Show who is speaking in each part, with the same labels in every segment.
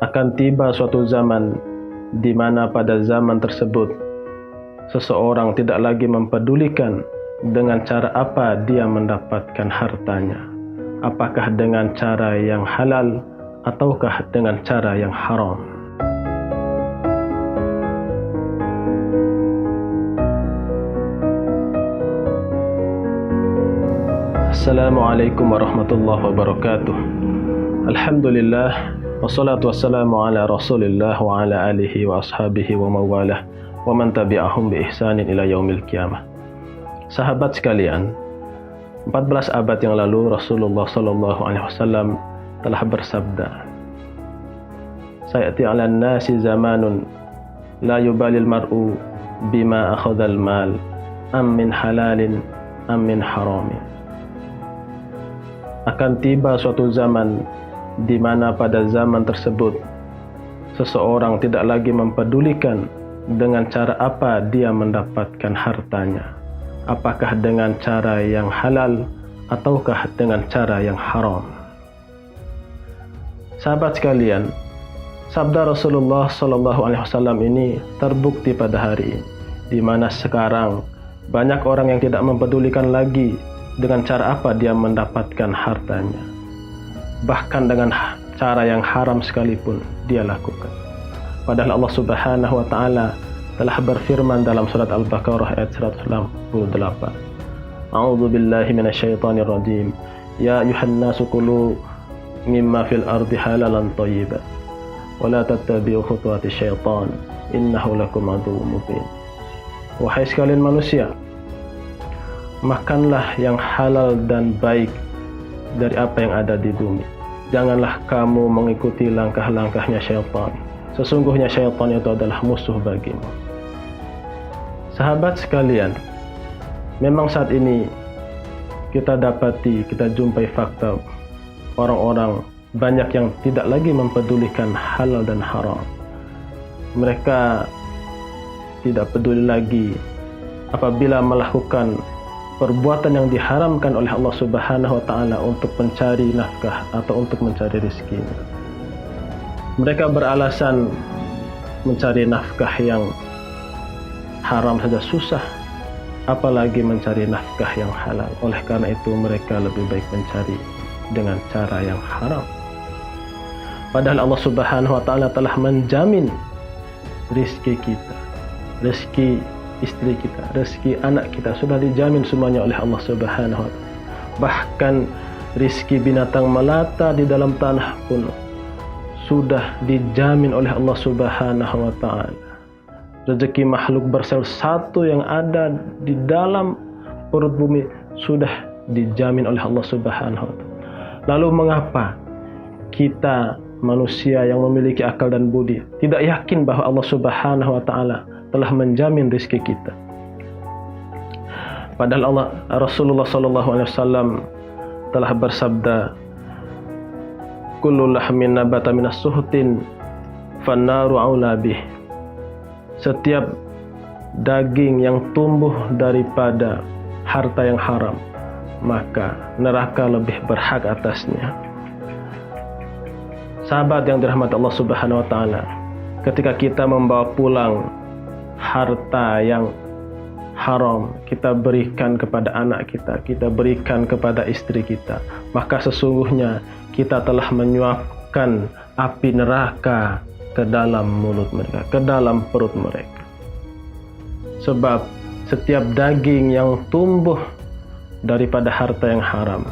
Speaker 1: Akan tiba suatu zaman di mana pada zaman tersebut seseorang tidak lagi mempedulikan dengan cara apa dia mendapatkan hartanya, apakah dengan cara yang halal ataukah dengan cara yang haram. Assalamualaikum warahmatullahi wabarakatuh. Alhamdulillah, wassalatu wassalamu ala rasulillah wa ala alihi wa ashabihi wa mawalah wa man tabi'ahum bi ihsanin ila yaumil qiyamah. Sahabat sekalian, 14 abad yang lalu Rasulullah sallallahu alaihi wasallam telah bersabda, "Sayati 'alan nasi zamanun la yubalil mar'u bima akhadhal mal am min halalin am min haramin." Akan tiba suatu zaman di mana pada zaman tersebut seseorang tidak lagi mempedulikan dengan cara apa dia mendapatkan hartanya, apakah dengan cara yang halal ataukah dengan cara yang haram. Sahabat sekalian, sabda Rasulullah sallallahu alaihi wasallam ini terbukti pada hari ini, di mana sekarang banyak orang yang tidak mempedulikan lagi dengan cara apa dia mendapatkan hartanya, bahkan dengan cara yang haram sekalipun dia lakukan. Padahal Allah Subhanahu wa taala telah berfirman dalam surat Al-Baqarah ayat 168, "A'udzu billahi minasyaitonir rajim. Ya ayyuhan nasu kulu mimma fil ardi halalan thayyiban wa la tattabi'u khutuwatis syaitan innahu lakum aduwwun mubin." Wahai sekalian manusia, makanlah yang halal dan baik dari apa yang ada di bumi. Janganlah kamu mengikuti langkah-langkahnya syaitan. Sesungguhnya syaitan itu adalah musuh bagimu. Sahabat sekalian, memang saat ini kita jumpai fakta orang-orang banyak yang tidak lagi mempedulikan halal dan haram. Mereka tidak peduli lagi apabila melakukan perbuatan yang diharamkan oleh Allah Subhanahu wa taala untuk mencari nafkah atau untuk mencari rezeki. Mereka beralasan mencari nafkah yang haram saja susah, apalagi mencari nafkah yang halal. Oleh karena itu mereka lebih baik mencari dengan cara yang haram. Padahal Allah Subhanahu wa taala telah menjamin rezeki kita, rezeki istri kita, rezeki anak kita sudah dijamin semuanya oleh Allah Subhanahu wa taala. Bahkan rezeki binatang melata di dalam tanah pun sudah dijamin oleh Allah Subhanahu wa taala. Rezeki makhluk bersel satu yang ada di dalam perut bumi sudah dijamin oleh Allah Subhanahu wa taala. Lalu mengapa kita manusia yang memiliki akal dan budi tidak yakin bahwa Allah Subhanahu wa taala telah menjamin rezeki kita? Padahal Rasulullah sallallahu alaihi wasallam telah bersabda, "Kullu lahmin nabata minas suhtin fannaru aula bih." Setiap daging yang tumbuh daripada harta yang haram, maka neraka lebih berhak atasnya. Sahabat yang dirahmati Allah Subhanahu wa taala, ketika kita membawa pulang harta yang haram, kita berikan kepada anak kita, kita berikan kepada istri kita, maka sesungguhnya kita telah menyuapkan api neraka ke dalam mulut mereka, ke dalam perut mereka. Sebab setiap daging yang tumbuh daripada harta yang haram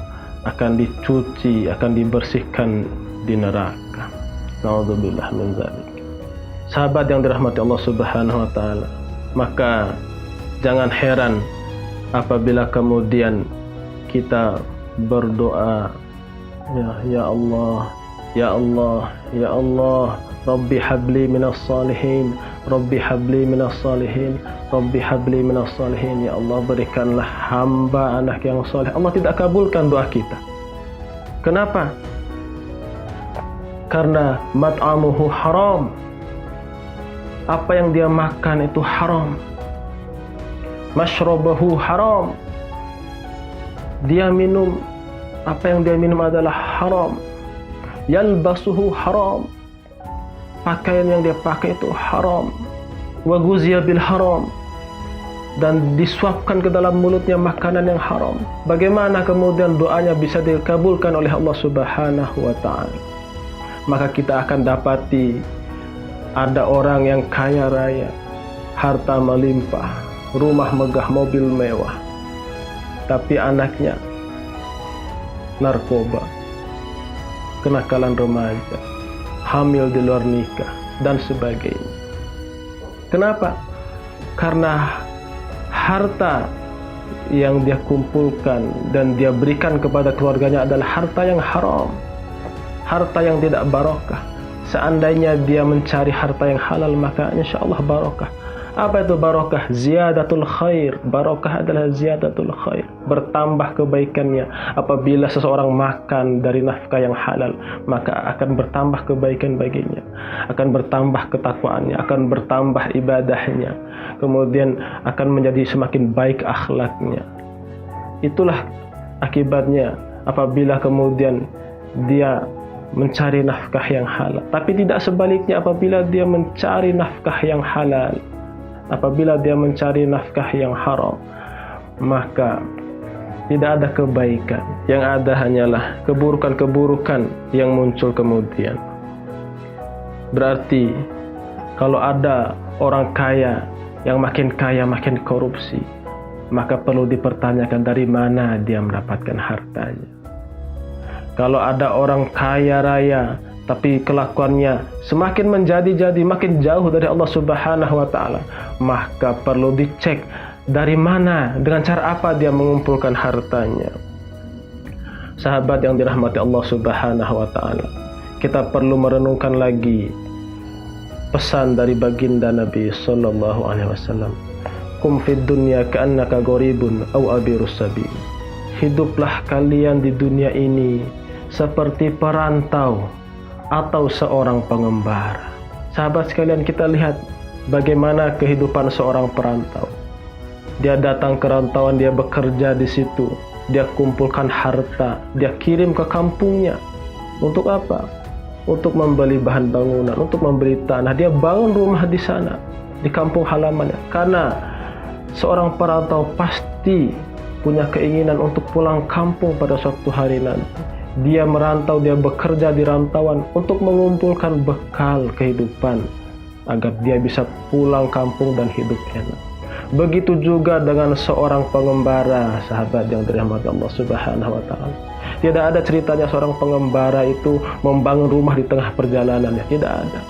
Speaker 1: akan dicuci, akan dibersihkan di neraka. Na'udzubillah min dzalik. Sahabat yang dirahmati Allah Subhanahu wa taala, maka jangan heran apabila kemudian kita berdoa, ya Allah, ya Allah, ya Allah, Rabbi habli minas salihin, Rabbi habli minas salihin, Rabbi habli minas salihin. Ya Allah, berikanlah hamba anak yang saleh. Allah tidak kabulkan doa kita. Kenapa? Karena mat'amuhu haram. Apa yang dia makan itu haram. Mashrabahu haram. Dia minum, apa yang dia minum adalah haram. Yalbasuhu haram. pakaian yang dia pakai itu haram, wa ghuziya bil haram, dan disuapkan ke dalam mulutnya makanan yang haram, bagaimana kemudian doanya bisa dikabulkan oleh Allah Subhanahu wa ta'ala? Maka kita akan dapati ada orang yang kaya raya, harta melimpah, rumah megah, mobil mewah, tapi anaknya narkoba, kenakalan remaja, hamil di luar nikah, dan sebagainya. Kenapa? Karena harta yang dia kumpulkan dan dia berikan kepada keluarganya adalah harta yang haram, harta yang tidak barokah. Seandainya dia mencari harta yang halal, maka insya Allah barokah. Apa itu barokah? Ziyadatul khair. Barokah adalah ziyadatul khair, bertambah kebaikannya. Apabila seseorang makan dari nafkah yang halal, maka akan bertambah kebaikan baginya, akan bertambah ketakwaannya, akan bertambah ibadahnya, kemudian akan menjadi semakin baik akhlaknya. Itulah akibatnya apabila kemudian dia mencari nafkah yang halal. Tapi tidak sebaliknya, apabila dia mencari nafkah yang halal, apabila dia mencari nafkah yang haram, maka tidak ada kebaikan. Yang ada hanyalah keburukan-keburukan yang muncul kemudian. Berarti kalau ada orang kaya yang makin kaya makin korupsi, maka perlu dipertanyakan dari mana dia mendapatkan hartanya. Kalau ada orang kaya raya tapi kelakuannya semakin menjadi-jadi, makin jauh dari Allah Subhanahu wa ta'ala, maka perlu dicek dari mana, dengan cara apa dia mengumpulkan hartanya. Sahabat yang dirahmati Allah Subhanahu wa ta'ala, kita perlu merenungkan lagi pesan dari baginda Nabi sallallahu alaihi wasallam. Kum fid dunya ka'annaka gharibun aw abirus sabil. Hiduplah kalian di dunia ini seperti perantau atau seorang pengembara. Sahabat sekalian, kita lihat bagaimana kehidupan seorang perantau. Dia datang ke rantauan, dia bekerja di situ, dia kumpulkan harta, dia kirim ke kampungnya. Untuk apa? Untuk membeli bahan bangunan, untuk membeli tanah. Dia bangun rumah di sana, di kampung halamannya. Karena seorang perantau pasti punya keinginan untuk pulang kampung pada suatu hari nanti. Dia merantau, dia bekerja di rantauan untuk mengumpulkan bekal kehidupan agar dia bisa pulang kampung dan hidup enak. Begitu juga dengan seorang pengembara, sahabat yang dirahmati Allah Subhanahu wa ta'ala. Tidak ada ceritanya seorang pengembara itu membangun rumah di tengah perjalanannya, tidak ada.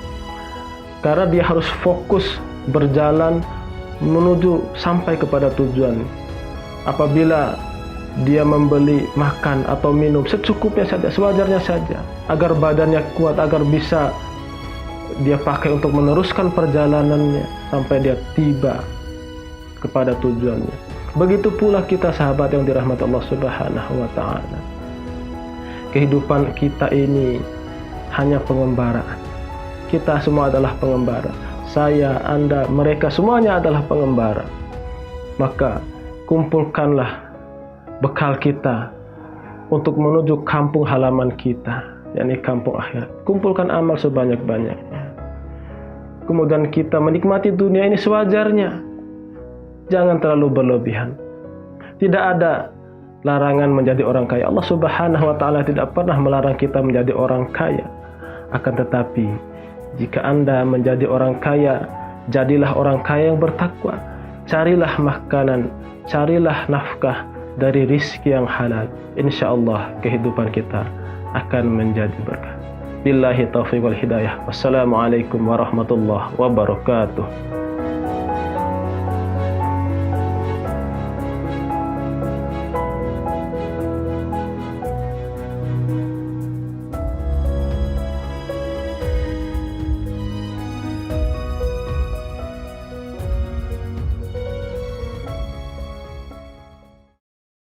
Speaker 1: Karena dia harus fokus berjalan menuju sampai kepada tujuan. Apabila dia membeli makan atau minum secukupnya saja, sewajarnya saja, agar badannya kuat, agar bisa dia pakai untuk meneruskan perjalanannya sampai dia tiba kepada tujuannya. Begitu pula kita, sahabat yang dirahmati Allah Subhanahu wa ta'ala. Kehidupan kita ini hanya pengembaraan. Kita semua adalah pengembara. Saya, Anda, mereka semuanya adalah pengembara. Maka kumpulkanlah bekal kita untuk menuju kampung halaman kita, yakni kampung akhirat. Kumpulkan amal sebanyak-banyaknya. Kemudian kita menikmati dunia ini sewajarnya. Jangan terlalu berlebihan. Tidak ada larangan menjadi orang kaya. Allah Subhanahu wa ta'ala tidak pernah melarang kita menjadi orang kaya. Akan tetapi, jika Anda menjadi orang kaya, jadilah orang kaya yang bertakwa. Carilah makanan, carilah nafkah dari rizki yang halal. Insya Allah kehidupan kita akan menjadi berkah. Billahi taufiq wal hidayah. Wassalamualaikum warahmatullahi wabarakatuh.